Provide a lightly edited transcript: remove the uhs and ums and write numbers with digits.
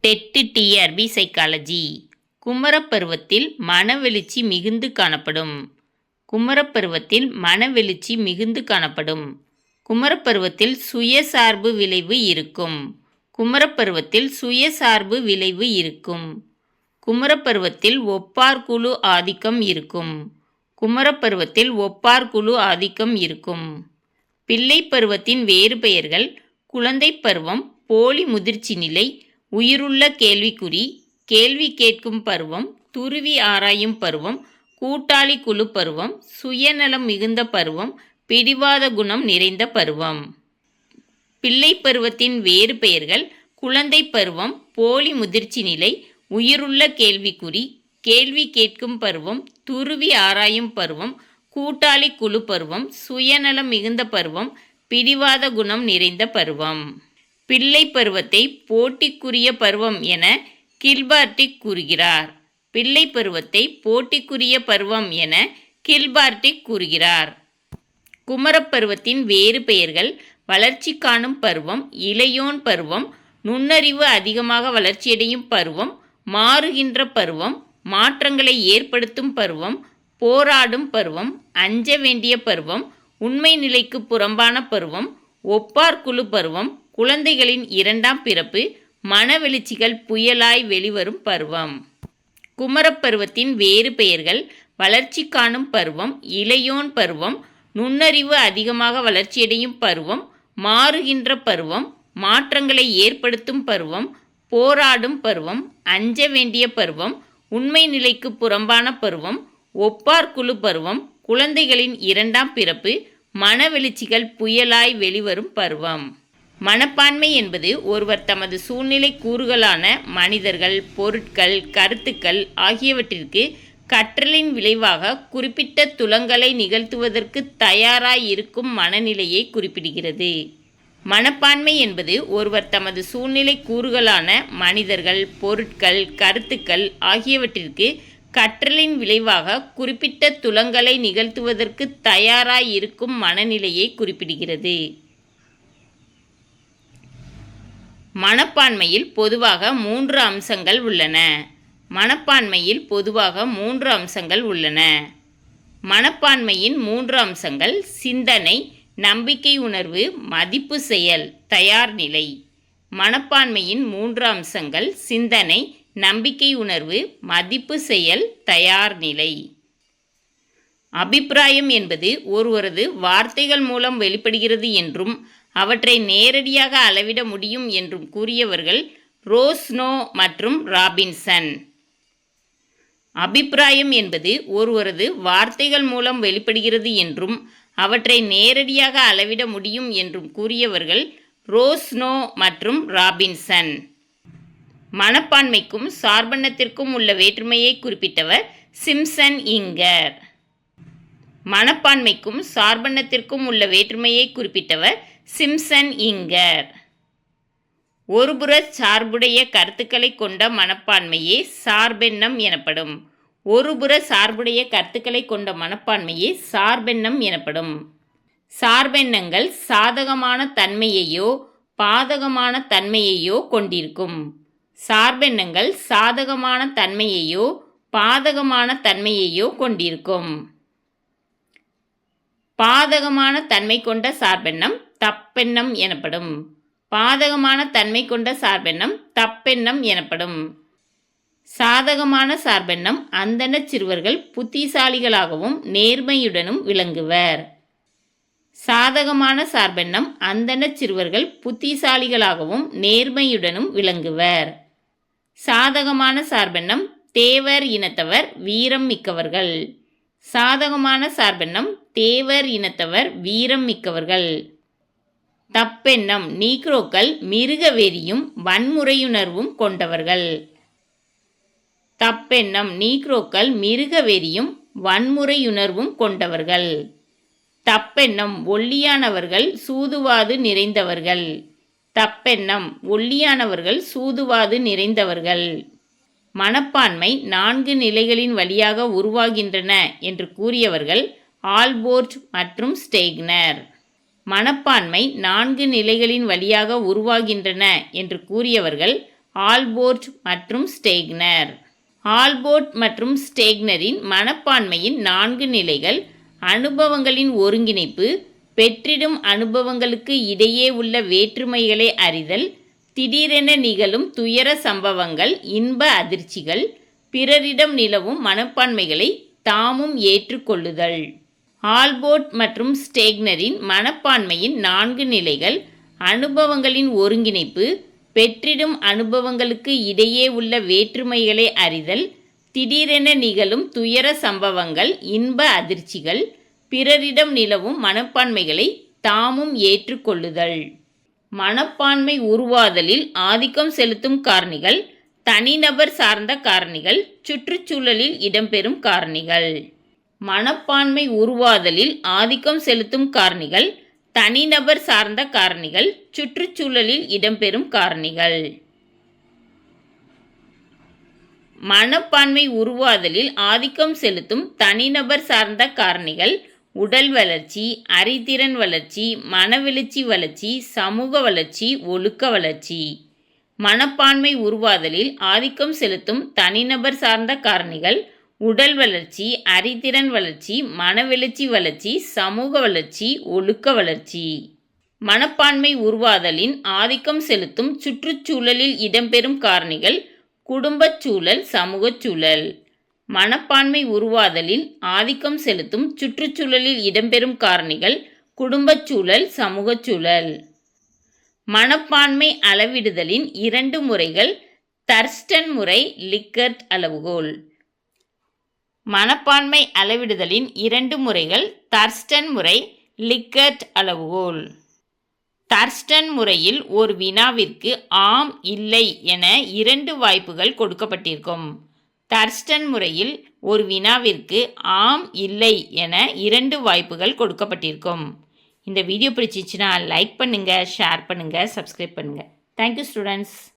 Dead TRB psychology. குமரப்பருவத்தில் மனவெழுச்சி மிகுந்து காணப்படும். குமரப்பருவத்தில் மனவெழுச்சி மிகுந்து காணப்படும். குமரப்பருவத்தில் சுயசார்பு விளைவு இருக்கும். குமரப்பருவத்தில் சுயசார்பு விளைவு இருக்கும். குமரப்பருவத்தில் ஒப்பார் குழு ஆதிக்கம் இருக்கும். குமரப்பருவத்தில் ஒப்பார் குழு ஆதிக்கம் இருக்கும். பிள்ளை பருவத்தின் வேறு பெயர்கள்: குழந்தை பருவம், போலி முதிர்ச்சி நிலை, உயிருள்ள கேள்விக்குறி, கேள்வி கேட்கும் பருவம், துருவி ஆராயும் பருவம், கூட்டாளி குழு பருவம், சுயநலம் மிகுந்த பருவம், பிடிவாத குணம் நிறைந்த பருவம். பிள்ளை பருவத்தின் வேறு பெயர்கள்: குழந்தை பருவம், போலி முதிர்ச்சி நிலை, உயிருள்ள கேள்விக்குறி, கேள்வி கேட்கும் பருவம், துருவி ஆராயும் பருவம், கூட்டாளி குழு பருவம், சுயநலம் மிகுந்த பருவம், பிடிவாத குணம் நிறைந்த பருவம். பிள்ளை பருவத்தை போட்டிக்குரிய பருவம் என கில்பார்டிக் கூறுகிறார். பிள்ளை பருவத்தை போட்டிக்குரிய பருவம் என கில்பார்டிக் கூறுகிறார். குமரப்பருவத்தின் வேறு பெயர்கள்: வளர்ச்சி காணும் பருவம், இளையோன் பருவம், நுண்ணறிவு அதிகமாக வளர்ச்சியடையும் பருவம், மாறுகின்ற பருவம், மாற்றங்களை ஏற்படுத்தும் பருவம், போராடும் பருவம், அஞ்ச வேண்டிய பருவம், உண்மை நிலைக்கு புறம்பான பருவம், ஒப்பார் குழு பருவம், குழந்தைகளின் இரண்டாம் பிறப்பு, மனவெழுச்சிகள் புயலாய் வெளிவரும் பருவம். குமரப்பருவத்தின் வேறு பெயர்கள்: வளர்ச்சி காணும் பருவம், இளையோன் பருவம், நுண்ணறிவு அதிகமாக வளர்ச்சியடையும் பருவம், மாறுகின்ற பருவம், மாற்றங்களை ஏற்படுத்தும் பருவம், போராடும் பருவம், அஞ்ச வேண்டிய பருவம், உண்மை நிலைக்கு புறம்பான பருவம், ஒப்பார் குழு பருவம், குழந்தைகளின் இரண்டாம் பிறப்பு, மனவெழுச்சிகள் புயலாய் வெளிவரும் பருவம். மனப்பான்மை என்பது ஒருவர் தமது சூழ்நிலை கூறுகளான மனிதர்கள், பொருட்கள், கருத்துக்கள் ஆகியவற்றிற்கு கற்றலின் விளைவாக குறிப்பிட்ட துலங்கலை நிகழ்த்துவதற்கு தயாராய் இருக்கும் மனநிலையை குறிப்பிடுகிறது. மனப்பான்மை என்பது ஒருவர் தமது சூழ்நிலை கூறுகளான மனிதர்கள், பொருட்கள், கருத்துக்கள் ஆகியவற்றிற்கு கற்றலின் விளைவாக குறிப்பிட்ட துலங்கலை நிகழ்த்துவதற்கு தயாராய் இருக்கும் மனநிலையை குறிப்பிடுகிறது. மனப்பான்மையில் பொதுவாக 3 அம்சங்கள் உள்ளன. மனப்பான்மையில் பொதுவாக 3 அம்சங்கள் உள்ளன. மனப்பான்மையின் 3 அம்சங்கள்: சிந்தனை, நம்பிக்கை உணர்வு, மதிப்பு செயல், தயார் நிலை. மனப்பான்மையின் 3 அம்சங்கள்: சிந்தனை, நம்பிக்கை உணர்வு, மதிப்பு செயல், தயார் நிலை. அபிப்பிராயம் என்பது ஒருவரது வார்த்தைகள் மூலம் வெளிப்படுகிறது என்றும் அவற்றை நேரடியாக அளவிட முடியும் என்றும் கூறியவர்கள் ரோஸ்னோ மற்றும் ராபின்சன். அபிப்பிராயம் என்பது ஒருவரது வார்த்தைகள் மூலம் வெளிப்படுகிறது என்றும் அவற்றை நேரடியாக அளவிட முடியும் என்றும் கூறியவர்கள் ரோஸ்னோ மற்றும் ராபின்சன். மனப்பான்மைக்கும் சார்பெண்ணத்திற்கும் உள்ள வேற்றுமையை குறிப்பிட்டவர் சிம்சன் இங்கர். மனப்பான்மைக்கும் சார்பெண்ணத்திற்கும் உள்ள வேற்றுமையை குறிப்பிட்டவர் சிம்சன் இங்கர். ஒருபுற சார்புடைய கருத்துக்களை கொண்ட மனப்பான்மையே சார்பெண்ணம் எனப்படும். ஒருபுற சார்புடைய கருத்துக்களை கொண்ட மனப்பான்மையே சார்பெண்ணம் எனப்படும். சார்பெண்ணங்கள் சாதகமான தன்மையையோ பாதகமான தன்மையையோ கொண்டிருக்கும். சார்பெண்ணங்கள் சாதகமான தன்மையையோ பாதகமான தன்மையையோ கொண்டிருக்கும். பாதகமான தன்மை கொண்ட சார்பெண்ணம் தப்பெண்ணம் எனப்படும். பாதகமான தன்மை கொண்ட சார்பெண்ணம் தப்பெண்ணம் எனப்படும். சாதகமான சார்பெண்ணம் அந்தணச் சிறுவர்கள் புத்திசாலிகளாகவும் நேர்மையுடனும் விளங்குவர். சாதகமான சார்பெண்ணம் அந்தணச் சிறுவர்கள் புத்திசாலிகளாகவும் நேர்மையுடனும் விளங்குவர். சாதகமான சார்பெண்ணம் தேவர் இனத்தவர் வீரம் மிக்கவர்கள். சாதகமான சார்பெண்ணம் தேவர் இனத்தவர் வீரம் மிக்கவர்கள். தப்பெண்ணம் நீக்ரோக்கள் மிருகவெறியும் வன்முறையுணர்வும் கொண்டவர்கள். தப்பெண்ணம் நீக்ரோக்கள் மிருகவெறியும் வன்முறையுணர்வும் கொண்டவர்கள். தப்பெண்ணம் ஒல்லியானவர்கள் சூதுவாது நிறைந்தவர்கள். தப்பெண்ணம் ஒல்லியானவர்கள் சூதுவாது நிறைந்தவர்கள். மனப்பான்மை 4 நிலைகளின் வழியாக உருவாகின்றன என்று கூறியவர்கள் ஆல்போர்ட் மற்றும் ஸ்டெய்னர். மனப்பான்மை 4 நிலைகளின் வழியாக உருவாகின்றன என்று கூறியவர்கள் ஆல்போர்ட் மற்றும் ஸ்டேக்னர். ஆல்போர்ட் மற்றும் ஸ்டேக்னரின் மனப்பான்மையின் 4 நிலைகள் அனுபவங்களின் ஒருங்கிணைப்பு, பெற்றிடும் அனுபவங்களுக்கு இடையே உள்ள வேற்றுமைகளை அறிதல், திடீரென நிகழும் துயர சம்பவங்கள், இன்ப அதிர்ச்சிகள், பிறரிடம் நிலவும் மனப்பான்மைகளை தாமும் ஏற்றுக்கொள்ளுதல். ஆல்போர்ட் மற்றும் ஸ்டேக்னரின் மனப்பான்மையின் 4 நிலைகள் அனுபவங்களின் ஒருங்கிணைப்பு, பெற்றிடும் அனுபவங்களுக்கு இடையே உள்ள வேற்றுமைகளை அறிதல், திடீரென நிகழும் துயர சம்பவங்கள், இன்ப அதிர்ச்சிகள், பிறரிடம் நிலவும் மனப்பான்மைகளை தாமும் ஏற்றுக்கொள்ளுதல். மனப்பான்மை உருவாதலில் ஆதிக்கம் செலுத்தும் காரணிகள்: தனிநபர் சார்ந்த காரணிகள், சுற்றுச்சூழலில் இடம்பெறும் காரணிகள். மனப்பான்மை உருவாதலில் ஆதிக்கம் செலுத்தும் காரணிகள்: தனிநபர் சார்ந்த காரணிகள், சுற்றுச்சூழலில் இடம்பெறும் காரணிகள். மனப்பான்மை உருவாதலில் ஆதிக்கம் செலுத்தும் தனிநபர் சார்ந்த காரணிகள்: உடல் வளர்ச்சி, அறிதிறன் வளர்ச்சி, மனவெழுச்சி வளர்ச்சி, சமூக வளர்ச்சி, ஒழுக்க வளர்ச்சி. மனப்பான்மை உருவாதலில் ஆதிக்கம் செலுத்தும் தனிநபர் சார்ந்த காரணிகள்: உடல் வளர்ச்சி, அறிதிறன் வளர்ச்சி, மனவெழுச்சி வளர்ச்சி, சமூக வளர்ச்சி, ஒழுக்க வளர்ச்சி. மனப்பான்மை உருவாதலின் ஆதிக்கம் செலுத்தும் சுற்றுச்சூழலில் இடம்பெறும் காரணிகள்: குடும்பச் சூழல், சமூகச் சூழல். மனப்பான்மை உருவாதலில் ஆதிக்கம் செலுத்தும் சுற்றுச்சூழலில் இடம்பெறும் காரணிகள்: குடும்பச் சூழல், சமூகச் சூழல். மனப்பான்மை அளவிடுதலின் 2 முறைகள்: தர்ஸ்டன் முறை, லிக்கர்ட் அளவுகோல். மனப்பான்மை அளவிடுதலின் 2 முறைகள்: தர்ஸ்டன் முறை, லிக்கர்ட் அளவுகோல். தர்ஸ்டன் முறையில் ஒரு வினாவிற்கு ஆம், இல்லை என 2 வாய்ப்புகள் கொடுக்கப்பட்டிருக்கும். தர்ஸ்டன் முறையில் ஒரு வினாவிற்கு ஆம், இல்லை என 2 வாய்ப்புகள் கொடுக்கப்பட்டிருக்கும். இந்த வீடியோ பிடிச்சிச்சுன்னா லைக் பண்ணுங்கள், ஷேர் பண்ணுங்கள், சப்ஸ்கிரைப் பண்ணுங்கள். Thank you students.